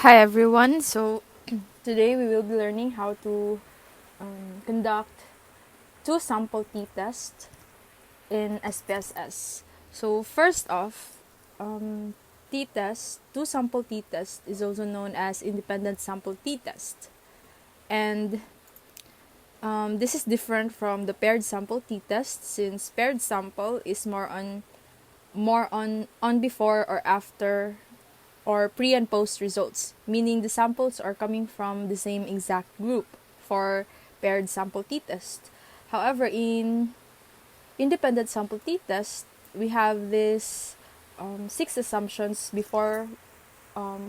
Hi everyone. So today we will be learning how to conduct two sample t-tests in SPSS. So first off, t-test, two sample t-test is also known as independent sample t-test, and this is different from the paired sample t-test since paired sample is more on before or after or pre and post results, meaning the samples are coming from the same exact group for paired sample t-test. However, in independent sample t-test, we have this six assumptions before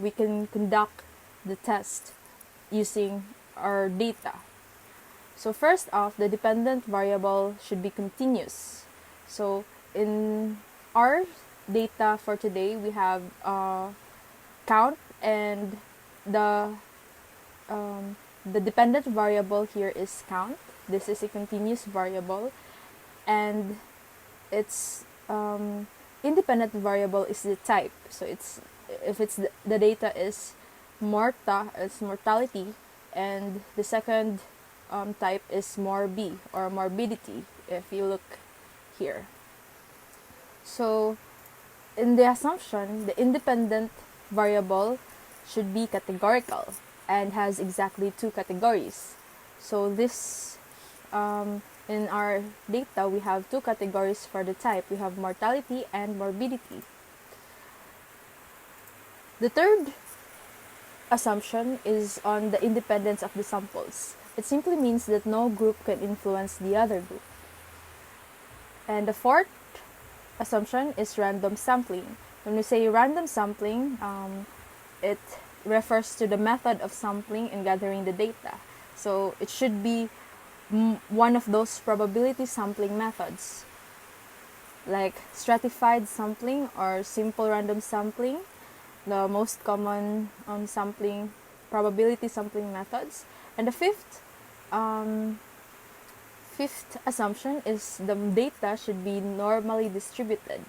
we can conduct the test using our data. So first off, the dependent variable should be continuous. So in our data for today, we have count, and the the dependent variable here is count. This is a continuous variable, and its independent variable is the type. So it's if it's the data is it's mortality, and the second type is morbi or morbidity. If you look here, so in the assumption, the independent variable should be categorical and has exactly two categories. So this, in our data, we have two categories for the type. We have mortality and morbidity. The third assumption is on the independence of the samples. It simply means that no group can influence the other group. And the fourth assumption is random sampling. When we say random sampling, it refers to the method of sampling and gathering the data. So it should be one of those probability sampling methods, like stratified sampling or simple random sampling, the most common probability sampling methods. And the fifth assumption is the data should be normally distributed,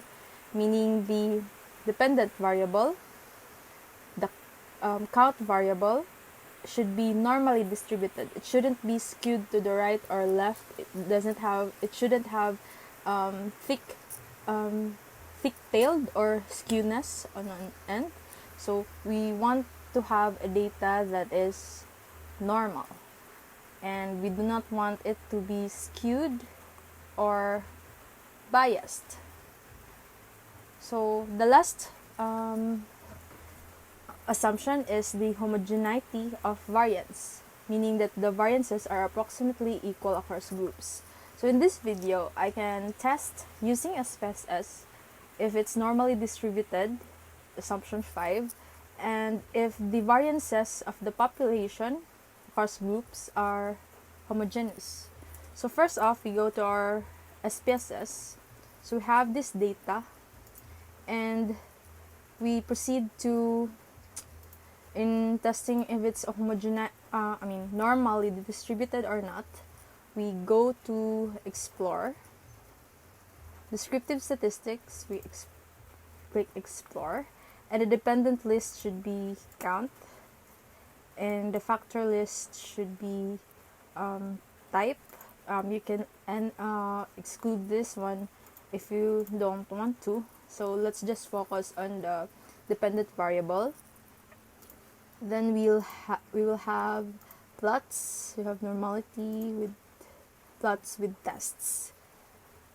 meaning the dependent variable, the count variable, should be normally distributed. It shouldn't be skewed to the right or left. It shouldn't have thick-tailed or skewness on an end. So we want to have a data that is normal, and we do not want it to be skewed or biased. So the last assumption is the homogeneity of variance, meaning that the variances are approximately equal across groups. So in this video, I can test using SPSS if it's normally distributed, assumption 5, and if the variances of the population across groups are homogeneous. So first off, we go to our SPSS. So we have this data, and we proceed to in testing if it's normally distributed or not. We go to explore descriptive statistics. We click explore, and the dependent list should be count, and the factor list should be type. You can exclude this one if you don't want to. So let's just focus on the dependent variable. Then we will have plots. We have normality with plots with tests,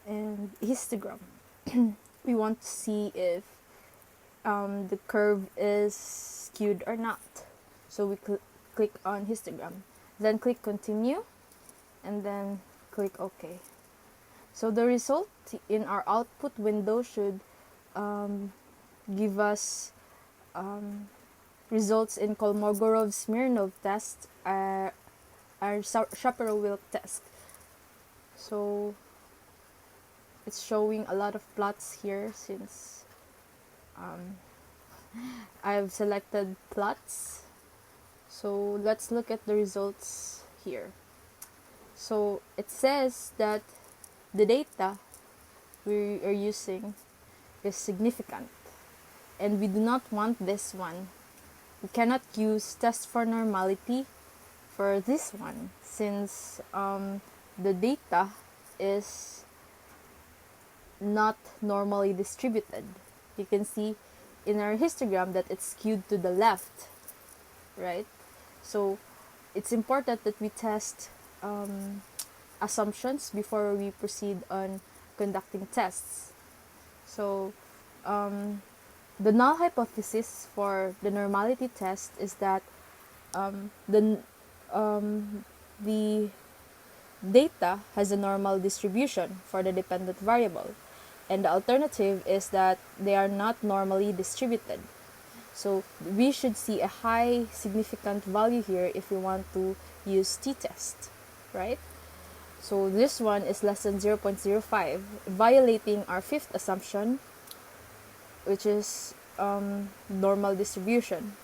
and histogram. We want to see if the curve is skewed or not. So we click on histogram. Then click continue, and then click OK. So the result in our output window should give us results in Kolmogorov-Smirnov test, our Shapirow-Wilk test. So it's showing a lot of plots here since I've selected plots. So let's look at the results here. So it says that the data we are using is significant, and we do not want this one. we cannot use test for normality for this one, since the data is not normally distributed. You can see in our histogram that it's skewed to the left, right? So it's important that we test assumptions before we proceed on conducting tests. So the null hypothesis for the normality test is that the data has a normal distribution for the dependent variable, and the alternative is that they are not normally distributed. So we should see a high significant value here if we want to use t-test, right? So this one is less than 0.05, violating our fifth assumption, which is normal distribution.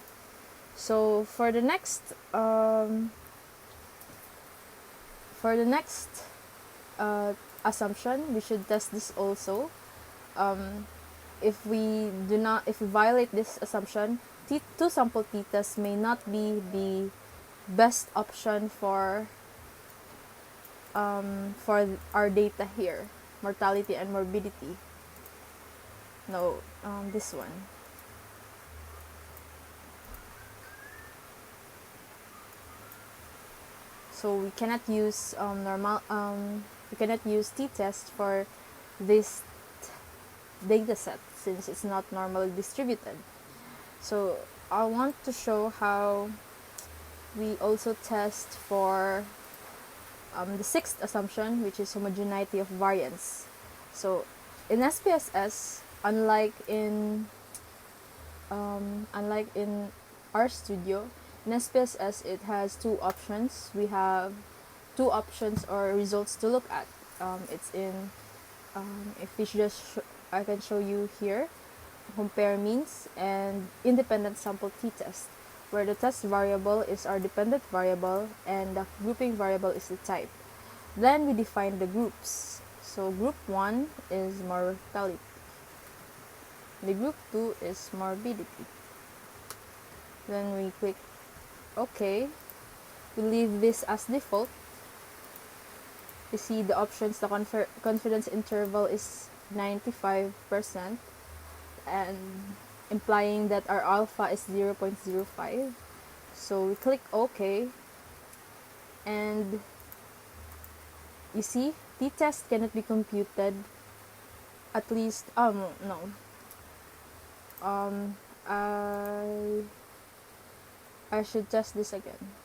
So for the next assumption, we should test this also. If we violate this assumption, two sample t-test may not be the best option for our data here, mortality and morbidity. No, this one. So we cannot use we cannot use t-test for this data set since it's not normally distributed. So I want to show how we also test for the sixth assumption, which is homogeneity of variance. So in SPSS, unlike in RStudio, in SPSS it has two options. We have two options or results to look at. It's in if we I can show you here, compare means and independent sample t-test, where the test variable is our dependent variable and the grouping variable is the type. Then we define the groups. So group 1 is mortality. The group 2 is morbidity. Then we click OK. We leave this as default. You see the options, the confidence interval is 95%, and implying that our alpha is 0.05. So we click OK, and you see t-test cannot be computed, at least I should test this again.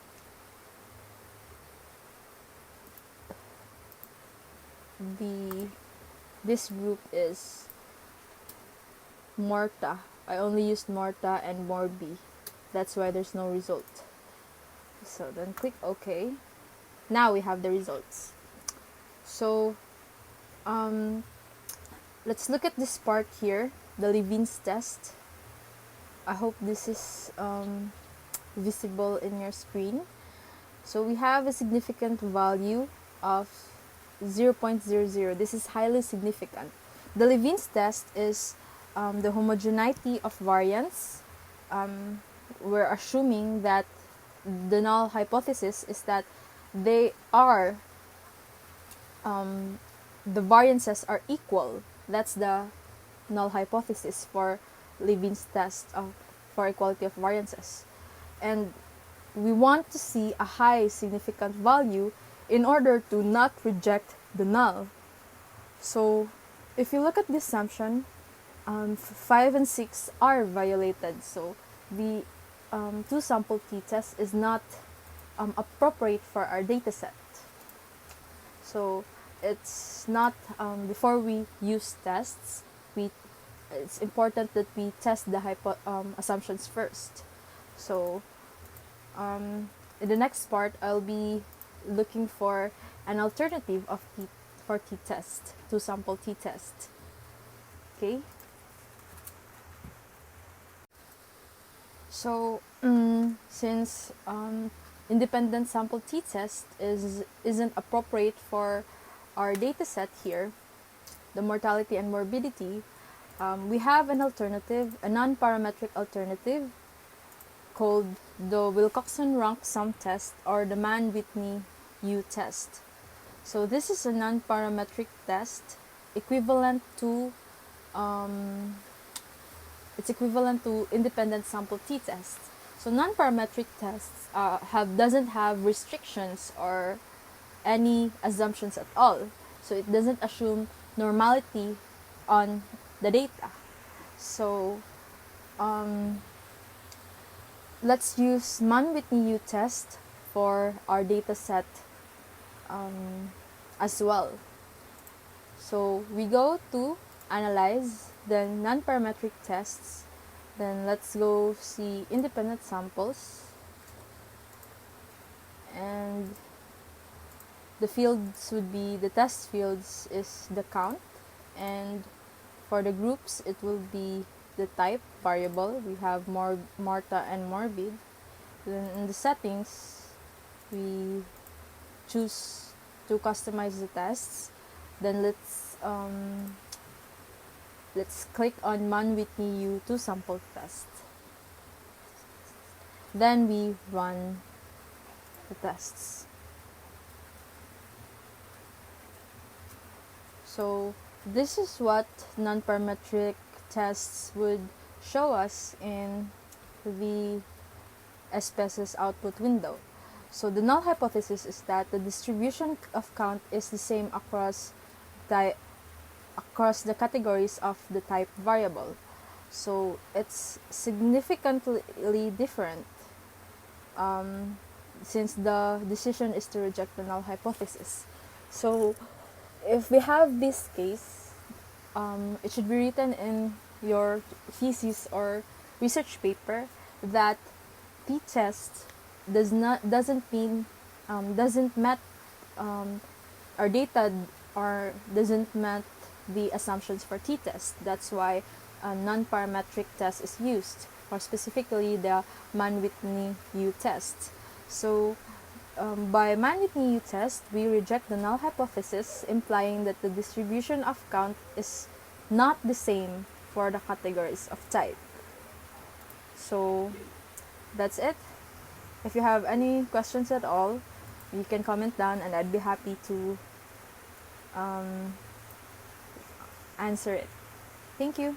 This group is Morta. I only used Morta and Morbi. That's why there's no result. So then click OK. Now we have the results. So let's look at this part here, the Levene's test. I hope this is visible in your screen. So we have a significant value of 0.00. This is highly significant. The Levene's test is the homogeneity of variance. We're assuming that the null hypothesis is that they are the variances are equal. That's the null hypothesis for Levene's test for equality of variances. And we want to see a high significant value in order to not reject the null. So if you look at the assumption, 5 and 6 are violated. So the two sample t-test is not appropriate for our data set. So it's not, before we use tests, it's important that we test the assumptions first. So in the next part, I'll be looking for an alternative for t-test, two sample t-test. Okay. So since independent sample t-test isn't appropriate for our data set here, the mortality and morbidity, we have an alternative, a non-parametric alternative, called the Wilcoxon rank sum test or the Mann Whitney U test. So this is a non-parametric test equivalent to independent sample t-test. So non-parametric tests doesn't have restrictions or any assumptions at all. So it doesn't assume normality on the data. So let's use Mann Whitney U test for our data set as well. So we go to analyze, then non-parametric tests, then let's go see independent samples, and the fields would be, the test fields is the count, and for the groups it will be the type variable. We have Marta and morbid. Then in the settings we choose to customize the tests. Then let's click on Mann Whitney U sample test. Then we run the tests. So this is what non-parametric tests would show us in the SPSS output window. So the null hypothesis is that the distribution of count is the same across the categories of the type variable. So it's significantly different since the decision is to reject the null hypothesis. So if we have this case, it should be written in your thesis or research paper that t-test doesn't met our data or doesn't met the assumptions for t-test. That's why a non-parametric test is used, or specifically the Mann Whitney U test. So by Mann Whitney U test, we reject the null hypothesis, implying that the distribution of count is not the same for the categories of type. So that's it. If you have any questions at all, you can comment down and I'd be happy to answer it. Thank you.